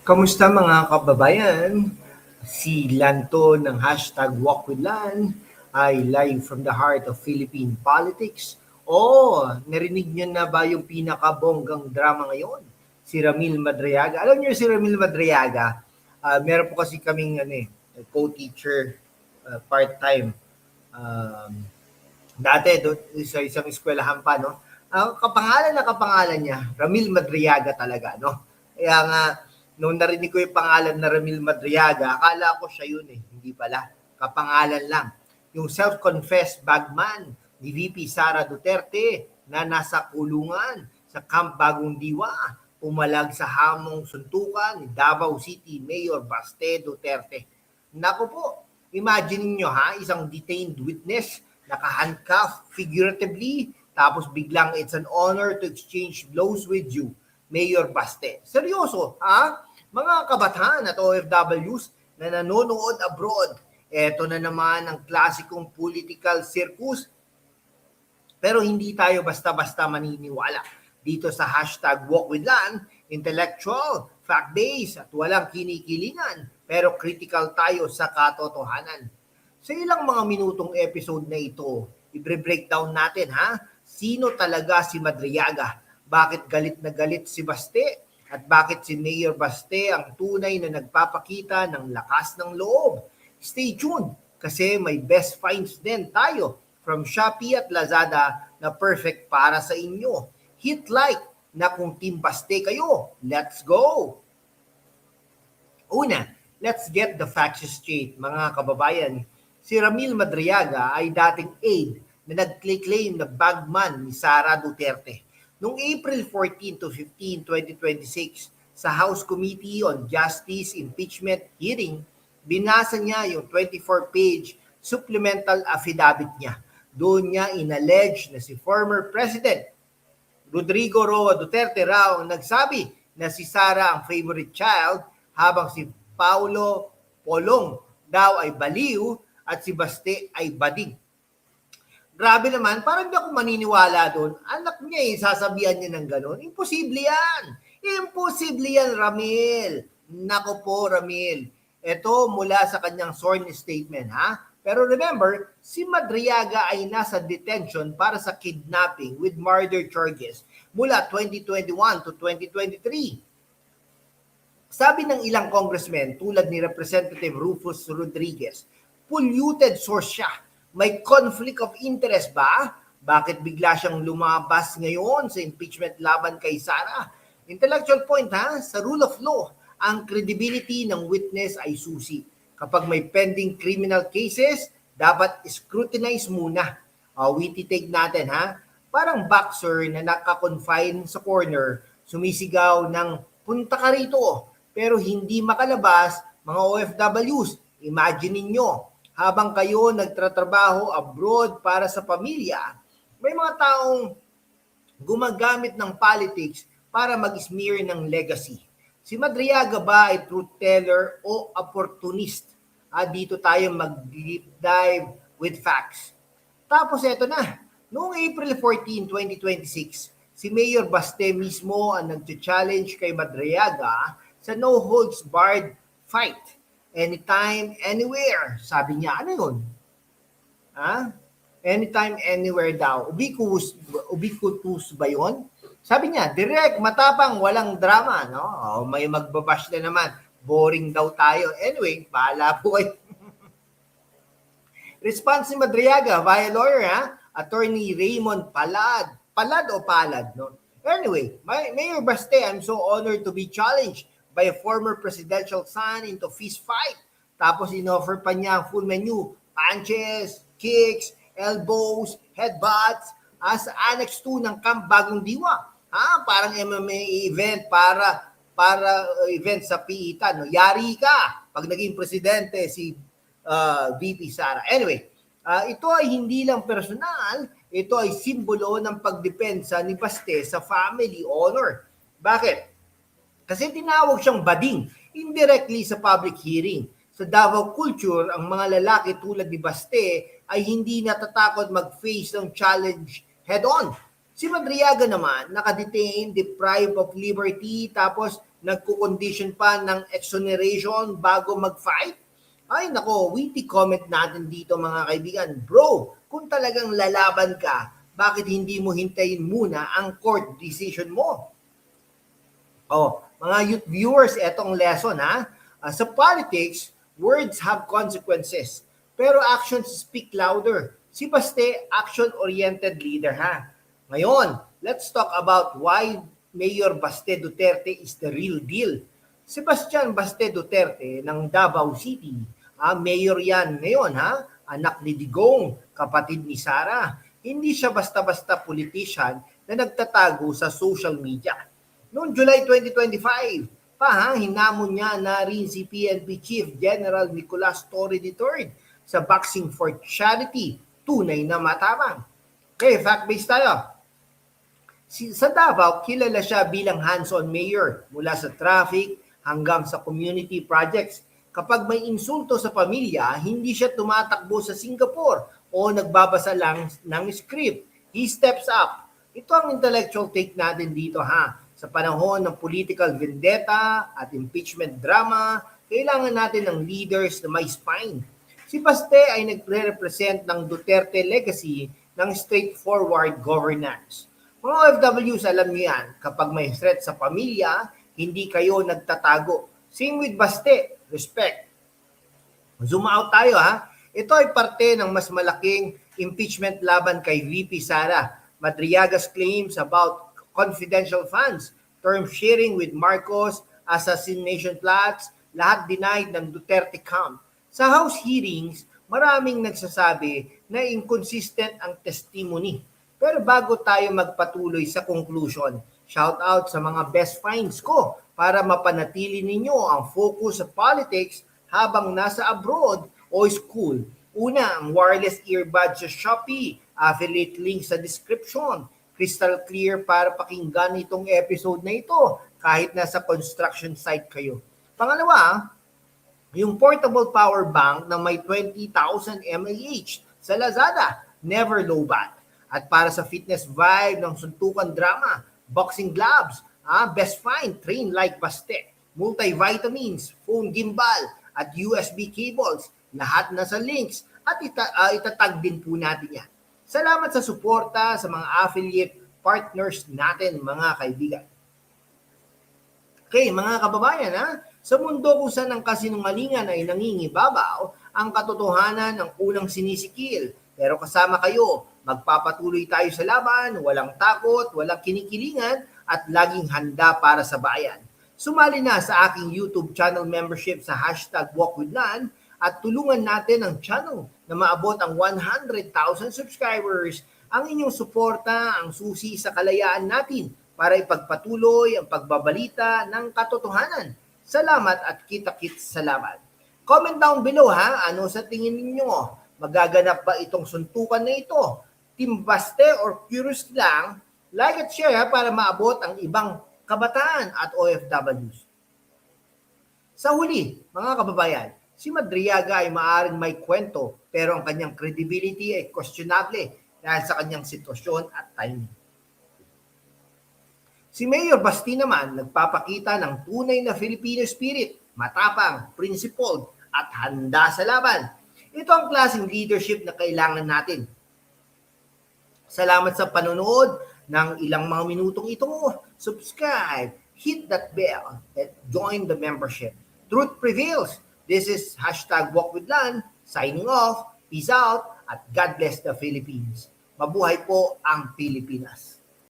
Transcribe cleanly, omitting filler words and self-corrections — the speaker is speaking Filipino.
Kamusta mga kababayan? Si Lanto ng hashtag #WalkWithLan ay live from the heart of Philippine politics. Narinig niyo na ba yung pinakabonggang drama ngayon? Si Ramil Madriaga. Alam niyo si Ramil Madriaga, meron po kasi kaming co-teacher, part-time. Um, Dati sa isang eskwelahan pa, no? Ang kapangalan niya, Ramil Madriaga talaga, no? Kaya nga, nung narinig ko yung pangalan na Ramil Madriaga, akala ko siya yun eh. Hindi pala. Kapangalan lang. Yung self-confessed bagman ni VP Sara Duterte na nasa kulungan sa Camp Bagong Diwa, umalag sa hamong suntukan ni Davao City Mayor Baste Duterte. Naku po, imagine niyo ha, isang detained witness, naka-handcuff figuratively, tapos biglang it's an honor to exchange blows with you, Mayor Baste. Seryoso, ha? Mga kabataan at OFWs na nanonood abroad, eto na naman ang klasikong political circus. Pero hindi tayo basta-basta maniniwala. Dito sa hashtag #WalkWithLan, intellectual, fact-based at walang kinikilingan, pero critical tayo sa katotohanan. Sa ilang mga minutong episode na ito, i-breakdown natin sino talaga si Madriaga, bakit galit na galit si Baste, at bakit si Mayor Baste ang tunay na nagpapakita ng lakas ng loob. Stay tuned kasi may best finds din tayo from Shopee at Lazada na perfect para sa inyo. Hit like na kung Team Baste kayo. Let's go! Una, let's get the facts straight, mga kababayan. Si Ramil Madriaga ay dating aide na nag-claim na bagman ni Sara Duterte. Noong April 14 to 15, 2026, sa House Committee on Justice Impeachment hearing, binasa niya yung 24-page supplemental affidavit niya. Doon niya inallege na si former President Rodrigo Roa Duterte raw ang nagsabi na si Sara ang favorite child habang si Paulo Polong daw ay baliw at si Baste ay bading. Grabe naman, parang di ako maniniwala doon. Anak niya sasabihan niya ng gano'n. Imposible yan. Imposible yan, Ramil. Nako po, Ramil. Ito mula sa kanyang sworn statement, Pero remember, si Madriaga ay nasa detention para sa kidnapping with murder charges mula 2021 to 2023. Sabi ng ilang congressmen tulad ni Representative Rufus Rodriguez, polluted source siya. May conflict of interest ba? Bakit bigla siyang lumabas ngayon sa impeachment laban kay Sara? Intellectual point sa rule of law, ang credibility ng witness ay susi. Kapag may pending criminal cases, dapat scrutinize muna. Witty take natin Parang boxer na naka-confine sa corner, sumisigaw ng punta ka rito, pero hindi makalabas. Mga OFWs, imagine ninyo, habang kayo nagtatrabaho abroad para sa pamilya, may mga taong gumagamit ng politics para mag-smear ng legacy. Si Madriaga ba ay truth teller o opportunist? Dito tayo mag-deep dive with facts. Tapos eto na, noong April 14, 2026, si Mayor Baste mismo ang nag-challenge kay Madriaga sa no-holds-barred fight. Anytime, anywhere. Sabi niya, ano yun? Anytime, anywhere daw. Ubiquitous ba yun? Sabi niya, direct, matapang, walang drama. No? May magbabash na naman. Boring daw tayo. Anyway, bahala po kayo. Response ni Madriaga via lawyer, Attorney Raymond Palad. Palad o Palad? No? Anyway, Mayor Baste, I'm so honored to be challenged by a former presidential son into fist fight. Tapos inoffer pa niya ang full menu, punches, kicks, elbows, headbutts, sa Annex 2 ng Camp Bagong Diwa. Parang MMA event para event sa PITA. No? Yari ka pag naging presidente si VP Sara. Anyway, ito ay hindi lang personal, ito ay simbolo ng pagdepensa ni Baste sa family honor. Bakit? Kasi tinawag siyang bading indirectly sa public hearing. Sa Davao culture, ang mga lalaki tulad ni Baste ay hindi natatakot mag-face ng challenge head-on. Si Madriaga naman, nakadetain, deprived of liberty, tapos nagko-condition pa ng exoneration bago mag-fight? Ay nako, witty comment natin dito mga kaibigan. Bro, kung talagang lalaban ka, bakit hindi mo hintayin muna ang court decision mo? Oh, mga youth viewers, etong lesson ha. Sa politics, words have consequences, pero actions speak louder. Si Baste, action-oriented leader ha. Ngayon, let's talk about why Mayor Baste Duterte is the real deal. Sebastian Baste Duterte ng Davao City, mayor yan ngayon ha, anak ni Digong, kapatid ni Sara. Hindi siya basta-basta politician na nagtatago sa social media. Noong July 2025, hinamon niya na rin si PNP Chief General Nicolas Torre III sa Boxing for Charity, tunay na matapang. Okay, fact-based tayo. Sa Davao, kilala siya bilang hands-on mayor mula sa traffic hanggang sa community projects. Kapag may insulto sa pamilya, hindi siya tumatakbo sa Singapore o nagbabasa lang ng script. He steps up. Ito ang intellectual take natin dito ha. Sa panahon ng political vendetta at impeachment drama, kailangan natin ng leaders na may spine. Si Baste ay nagre-represent ng Duterte legacy ng straightforward governance. Mga OFWs, alam niyo yan, kapag may threat sa pamilya, hindi kayo nagtatago. Same with Baste, respect. Zoom out tayo ha. Ito ay parte ng mas malaking impeachment laban kay VP Sara Madriaga's claims about confidential funds, term sharing with Marcos, assassination plots, lahat denied ng Duterte camp. Sa House hearings, maraming nagsasabi na inconsistent ang testimony. Pero bago tayo magpatuloy sa conclusion, shout out sa mga best finds ko para mapanatili ninyo ang focus sa politics habang nasa abroad o school. Una, ang wireless earbuds sa Shopee, affiliate link sa description. Crystal clear para pakinggan itong episode na ito kahit nasa construction site kayo. Pangalawa, yung portable power bank na may 20,000 mAh sa Lazada, never lowbat. At para sa fitness vibe ng suntukan drama, boxing gloves, best find, train like Baste, multivitamins, phone gimbal, at USB cables, lahat nasa links at itatag din po natin yan. Salamat sa suporta sa mga affiliate partners natin, mga kaibigan. Okay, mga kababayan, sa mundo kung saan ang kasinungalingan ay nangingibabaw, ang katotohanan ang unang sinisikil. Pero kasama kayo, magpapatuloy tayo sa laban, walang takot, walang kinikilingan, at laging handa para sa bayan. Sumali na sa aking YouTube channel membership sa #WalkWithLan at tulungan natin ang channel na maabot ang 100,000 subscribers. Ang inyong suporta ang susi sa kalayaan natin para ipagpatuloy ang pagbabalita ng katotohanan. Salamat at kita-kits sa laban. Comment down below ano sa tingin ninyo? Magaganap ba itong suntukan na ito? Team Baste or curious lang? Like at share para maabot ang ibang kabataan at OFWs. Sa huli, mga kababayan, si Madriaga ay maaaring may kwento pero ang kanyang credibility ay questionable dahil sa kanyang sitwasyon at timing. Si Mayor Basti naman nagpapakita ng tunay na Filipino spirit, matapang, principled at handa sa laban. Ito ang klaseng leadership na kailangan natin. Salamat sa panonood ng ilang mga minutong ito. Subscribe, hit that bell, and join the membership. Truth prevails. This is #WalkWithLan, signing off, peace out, at God bless the Philippines. Mabuhay po ang Pilipinas.